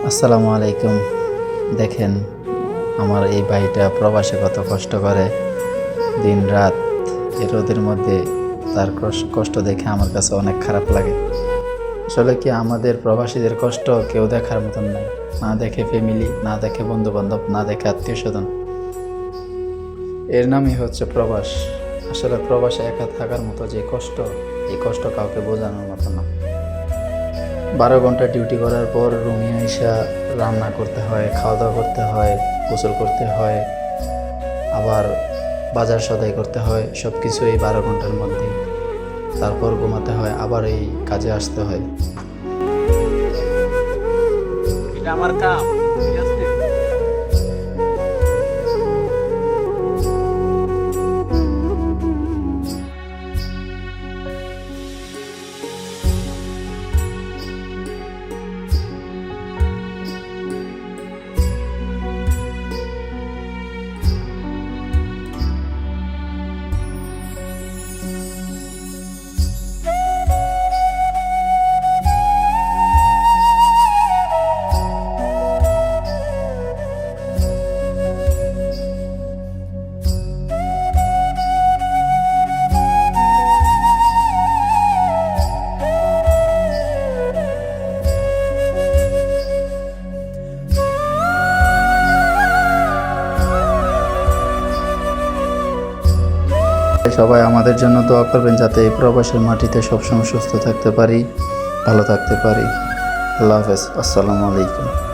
আসসালামু আলাইকুম। দেখেন আমার এই ভাইটা প্রবাসে কত কষ্ট করে দিন রাত এই রোদের মধ্যে। তার কষ্ট দেখে আমার কাছে অনেক খারাপ লাগে। আসলে কি আমাদের প্রবাসীদের কষ্ট কেউ দেখার মতন নাই, না দেখে ফ্যামিলি, না দেখে বন্ধু বান্ধব, না দেখে আত্মীয় স্বজন। এর নামই হচ্ছে প্রবাস। আসলে প্রবাসে একা থাকার মতো যে কষ্ট, এই কষ্ট কাউকে বোঝানোর মতো না। 12 ঘন্টা ডিউটি করার পর রুমে এসে রান্না করতে হয়, খাওয়া দাওয়া করতে হয়, গোসল করতে হয়, আবার বাজার সদাই করতে হয়, সব কিছু এই 12 ঘন্টার মধ্যে। তারপর ঘুমাতে হয়, আবার এই কাজে আসতে হয়। এটা আমার কাম, ঠিক আছে। সবাই আমাদের জন্য দোয়া করবেন যাতে এই প্রবাসের মাটিতে সবসময় সুস্থ থাকতে পারি, ভালো থাকতে পারি। আল্লাহ হাফেজ। আসসালামু আলাইকুম।